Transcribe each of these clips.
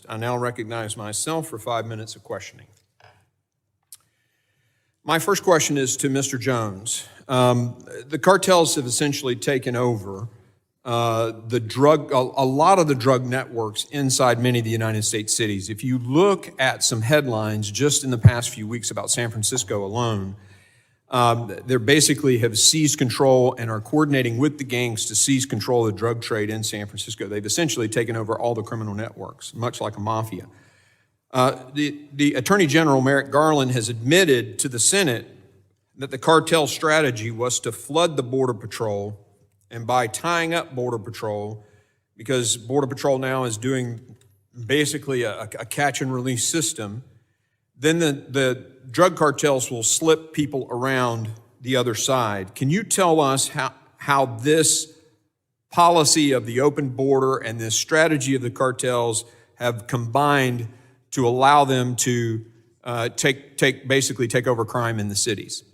I now recognize myself for 5 minutes of questioning. My first question is to Mr. Jones. The cartels have essentially taken over a lot of the drug networks inside many of the United States cities. If you look at some headlines just in the past few weeks about San Francisco alone, they basically have seized control and are coordinating with the gangs to seize control of the drug trade in San Francisco. They've essentially taken over all the criminal networks, much like a mafia. The Attorney General, Merrick Garland, has admitted to the Senate that the cartel strategy was to flood the Border Patrol, and by tying up Border Patrol, because Border Patrol now is doing basically a catch and release system, then the drug cartels will slip people around the other side. Can you tell us how this policy of the open border and this strategy of the cartels have combined to allow them to basically take over crime in the cities?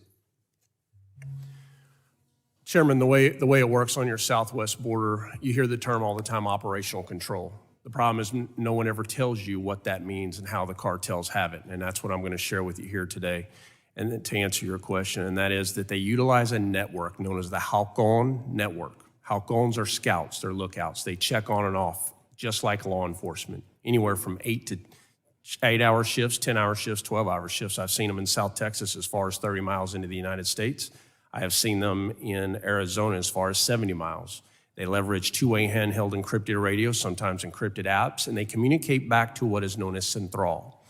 Chairman, the way it works on your southwest border, you hear the term all the time, operational control. The problem is no one ever tells you what that means and how the cartels have it, and that's what I'm going to share with you here today. And then to answer your question, and that is that they utilize a network known as the Halcon network. Halcons are scouts, they're lookouts. They check on and off, just like law enforcement, anywhere from 8-hour shifts, 10-hour shifts, 12-hour shifts. I've seen them in South Texas as far as 30 miles into the United States. I have seen them in Arizona as far as 70 miles. They leverage two-way handheld encrypted radios, sometimes encrypted apps, and they communicate back to what is known as Central.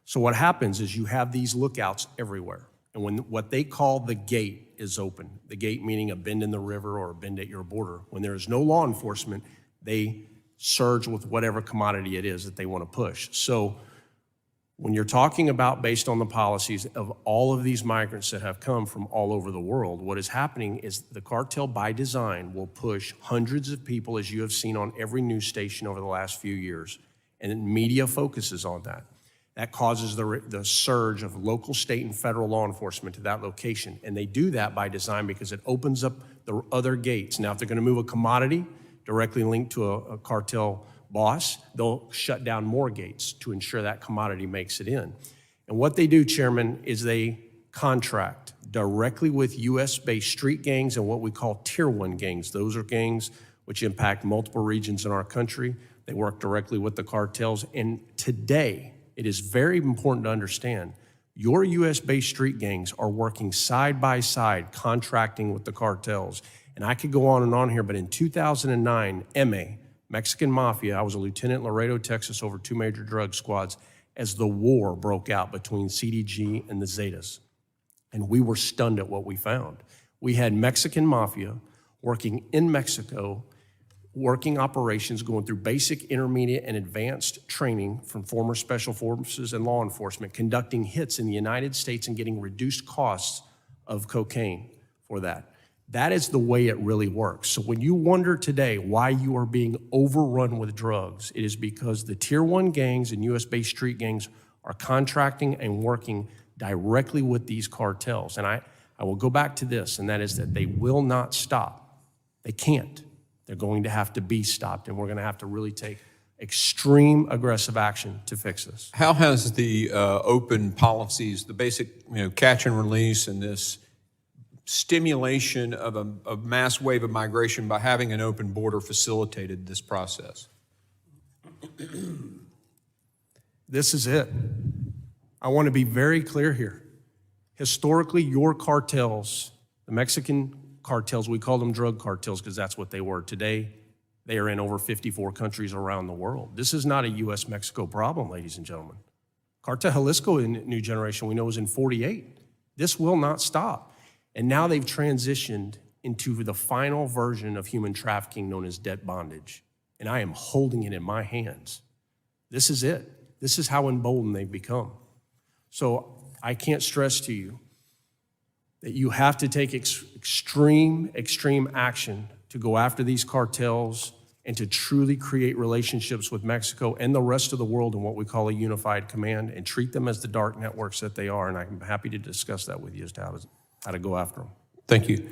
So what happens is you have these lookouts everywhere. And when what they call the gate is open, the gate meaning a bend in the river or a bend at your border, when there is no law enforcement, they surge with whatever commodity it is that they want to push. So when you're talking about, based on the policies of all of these migrants that have come from all over the world, what is happening is the cartel by design will push hundreds of people, as you have seen on every news station over the last few years, and media focuses on that. That causes the surge of local, state, and federal law enforcement to that location. And they do that by design because it opens up the other gates. Now, if they're gonna move a commodity directly linked to a cartel boss, they'll shut down more gates to ensure that commodity makes it in. And what they do, Chairman, is they contract directly with US-based street gangs and what we call Tier 1 gangs. Those are gangs which impact multiple regions in our country. They work directly with the cartels. And today, it is very important to understand, your US-based street gangs are working side by side, contracting with the cartels. And I could go on and on here, but in 2009, MA, Mexican Mafia, I was a lieutenant in Laredo, Texas, over 2 major drug squads as the war broke out between CDG and the Zetas. And we were stunned at what we found. We had Mexican Mafia working in Mexico, working operations, going through basic, intermediate, and advanced training from former special forces and law enforcement, conducting hits in the United States and getting reduced costs of cocaine for that. That is the way it really works. So when you wonder today why you are being overrun with drugs, it is because the Tier 1 gangs and US-based street gangs are contracting and working directly with these cartels. And I will go back to this, and that is that they will not stop. They can't. They're going to have to be stopped, and we're going to have to really take extreme aggressive action to fix this. How has the open policies, the basic catch and release, and this stimulation of a mass wave of migration by having an open border facilitated this process? This is it. I want to be very clear here. Historically, your cartels, the Mexican cartels, we call them drug cartels because that's what they were. Today, they are in over 54 countries around the world. This is not a US-Mexico problem, ladies and gentlemen. Cartel Jalisco in New Generation, we know, is in 48. This will not stop. And now they've transitioned into the final version of human trafficking known as debt bondage. And I am holding it in my hands. This is it. This is how emboldened they've become. So I can't stress to you that you have to take extreme action to go after these cartels and to truly create relationships with Mexico and the rest of the world in what we call a unified command and treat them as the dark networks that they are. And I'm happy to discuss that with you as to how to go after them. Thank you.